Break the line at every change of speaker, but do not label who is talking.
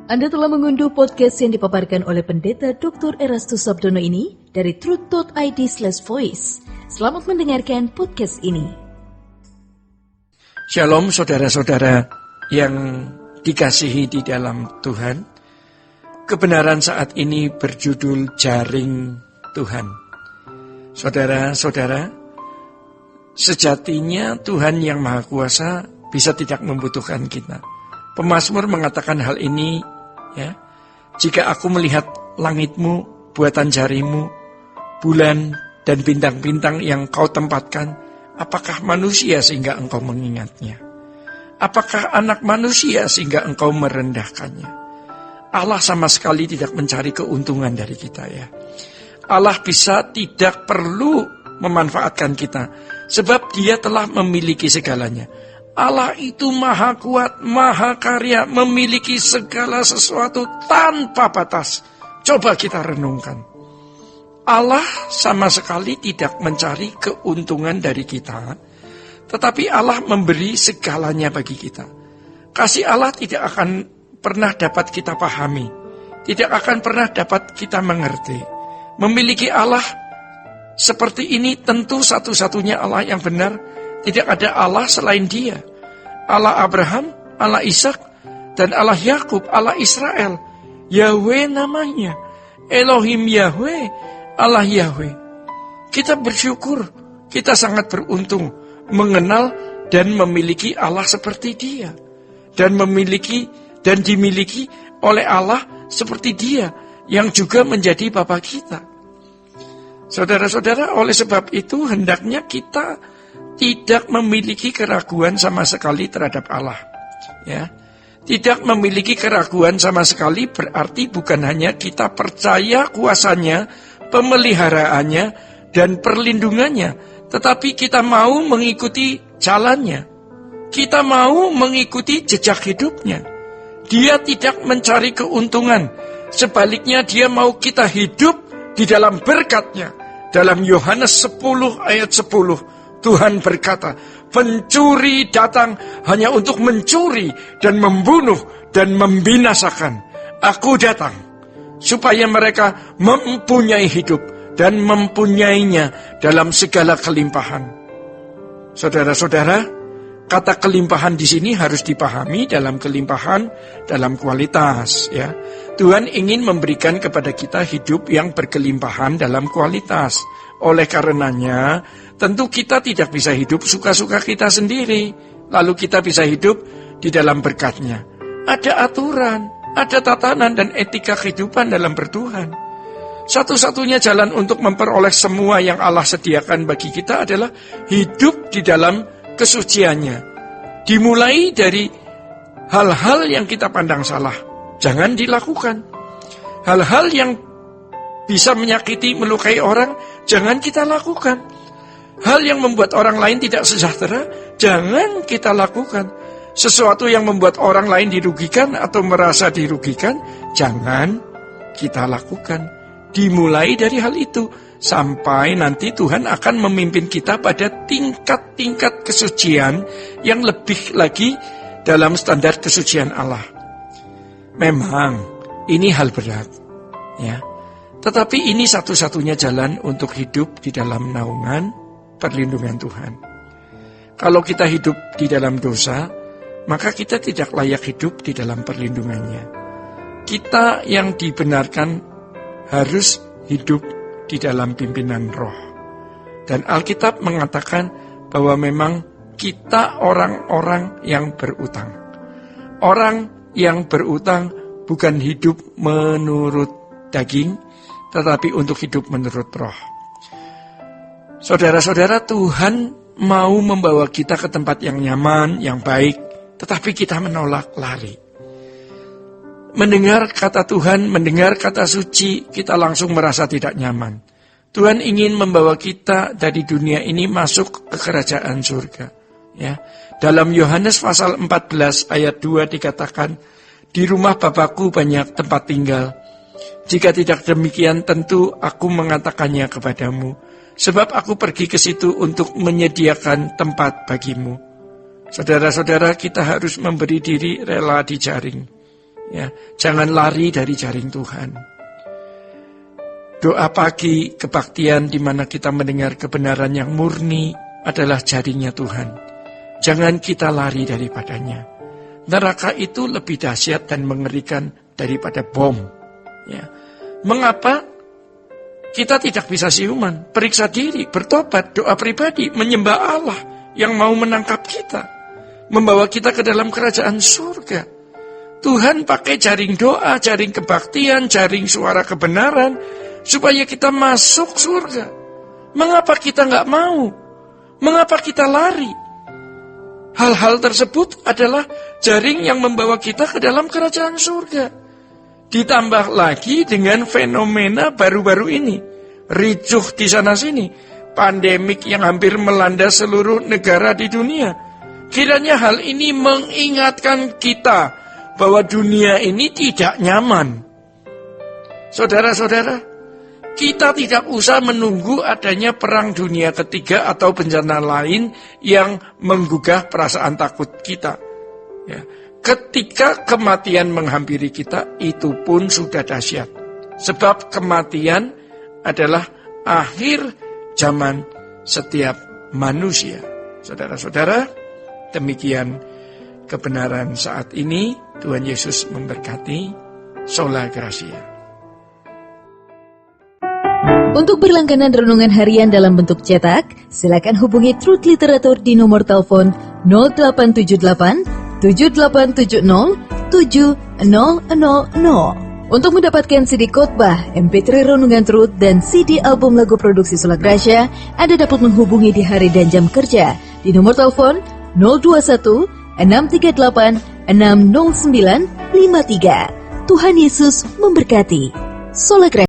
Anda telah mengunduh podcast yang dipaparkan oleh Pendeta Dr. Erastus Sabdono ini dari truth.id/voice. Selamat mendengarkan podcast ini.
Shalom saudara-saudara yang dikasihi di dalam Tuhan. Kebenaran saat ini berjudul Jaring Tuhan. Saudara-saudara, sejatinya Tuhan yang Maha Kuasa bisa tidak membutuhkan kita. Pemazmur mengatakan hal ini, ya. Jika aku melihat langitmu, buatan jarimu, bulan dan bintang-bintang yang kau tempatkan, apakah manusia sehingga engkau mengingatnya? Apakah anak manusia sehingga engkau merendahkannya? Allah sama sekali tidak mencari keuntungan dari kita, ya. Allah bisa tidak perlu memanfaatkan kita, sebab Dia telah memiliki segalanya. Allah itu maha kuat, maha karya, memiliki segala sesuatu tanpa batas. Coba kita renungkan. Allah sama sekali tidak mencari keuntungan dari kita, tetapi Allah memberi segalanya bagi kita. Kasih Allah tidak akan pernah dapat kita pahami, tidak akan pernah dapat kita mengerti. Memiliki Allah seperti ini tentu satu-satunya Allah yang benar. Tidak ada Allah selain Dia. Allah Abraham, Allah Ishak, dan Allah Yakub, Allah Israel. Yahweh namanya. Elohim Yahweh, Allah Yahweh. Kita bersyukur, kita sangat beruntung mengenal dan memiliki Allah seperti Dia. Dan dimiliki oleh Allah seperti Dia, yang juga menjadi Bapa kita. Saudara-saudara, oleh sebab itu hendaknya kita tidak memiliki keraguan sama sekali terhadap Allah. Ya. Tidak memiliki keraguan sama sekali berarti bukan hanya kita percaya kuasanya, pemeliharaannya, dan perlindungannya, tetapi kita mau mengikuti jalannya. Kita mau mengikuti jejak hidupnya. Dia tidak mencari keuntungan, sebaliknya Dia mau kita hidup di dalam berkat-Nya. Dalam Yohanes 10 ayat 10, Tuhan berkata, pencuri datang hanya untuk mencuri dan membunuh dan membinasakan. Aku datang supaya mereka mempunyai hidup dan mempunyainya dalam segala kelimpahan. Saudara-saudara, kata kelimpahan di sini harus dipahami dalam kelimpahan, dalam kualitas, ya. Tuhan ingin memberikan kepada kita hidup yang berkelimpahan dalam kualitas. Oleh karenanya, tentu kita tidak bisa hidup suka-suka kita sendiri, lalu kita bisa hidup di dalam berkat-Nya. Ada aturan, ada tatanan dan etika kehidupan dalam bertuhan. Satu-satunya jalan untuk memperoleh semua yang Allah sediakan bagi kita adalah hidup di dalam kesuciannya. Dimulai dari hal-hal yang kita pandang salah, jangan dilakukan. Hal-hal yang bisa menyakiti, melukai orang, jangan kita lakukan. Hal yang membuat orang lain tidak sejahtera, jangan kita lakukan. Sesuatu yang membuat orang lain dirugikan atau merasa dirugikan, jangan kita lakukan. Dimulai dari hal itu, sampai nanti Tuhan akan memimpin kita pada tingkat-tingkat kesucian yang lebih lagi dalam standar kesucian Allah. Memang ini hal berat, ya. Tetapi ini satu-satunya jalan untuk hidup di dalam naungan perlindungan Tuhan. Kalau kita hidup di dalam dosa, maka kita tidak layak hidup di dalam perlindungannya. Kita yang dibenarkan harus hidup di dalam pimpinan Roh. Dan Alkitab mengatakan bahwa memang kita orang-orang yang berutang. Orang yang berutang bukan hidup menurut daging, tetapi untuk hidup menurut Roh. Saudara-saudara, Tuhan mau membawa kita ke tempat yang nyaman, yang baik, tetapi kita menolak, lari. Mendengar kata Tuhan, mendengar kata suci, kita langsung merasa tidak nyaman. Tuhan ingin membawa kita dari dunia ini masuk ke kerajaan surga. Ya. Dalam Yohanes pasal 14 ayat 2 dikatakan, di rumah Bapakku banyak tempat tinggal. Jika tidak demikian, tentu aku mengatakannya kepadamu. Sebab aku pergi ke situ untuk menyediakan tempat bagimu. Saudara-saudara, kita harus memberi diri rela dijaring. Ya, jangan lari dari jaring Tuhan. Doa pagi kebaktian di mana kita mendengar kebenaran yang murni adalah jaringnya Tuhan. Jangan kita lari daripadanya. Neraka itu lebih dahsyat dan mengerikan daripada bom. Ya. Mengapa kita tidak bisa siuman? Periksa diri, bertobat, doa pribadi, menyembah Allah yang mau menangkap kita, membawa kita ke dalam kerajaan surga. Tuhan pakai jaring doa, jaring kebaktian, jaring suara kebenaran, supaya kita masuk surga. Mengapa kita nggak mau? Mengapa kita lari? Hal-hal tersebut adalah jaring yang membawa kita ke dalam kerajaan surga. Ditambah lagi dengan fenomena baru-baru ini. Ricuh di sana-sini. Pandemik yang hampir melanda seluruh negara di dunia. Kiranya hal ini mengingatkan kita bahwa dunia ini tidak nyaman. Saudara-saudara, kita tidak usah menunggu adanya perang dunia ketiga atau bencana lain yang menggugah perasaan takut kita. Ya. Ketika kematian menghampiri kita, itu pun sudah dahsyat. Sebab kematian adalah akhir zaman setiap manusia. Saudara-saudara, demikian kebenaran saat ini. Tuhan Yesus memberkati. Sola Gracia.
Untuk berlangganan renungan harian dalam bentuk cetak, silakan hubungi Truth Literatur di nomor telepon 0878 7870 7000. Untuk mendapatkan CD khotbah, MP3 renungan Truth, dan CD album lagu produksi Sola Gracia, Anda dapat menghubungi di hari dan jam kerja di nomor telepon 021 638 60953. Tuhan Yesus memberkati. Sola Gracia.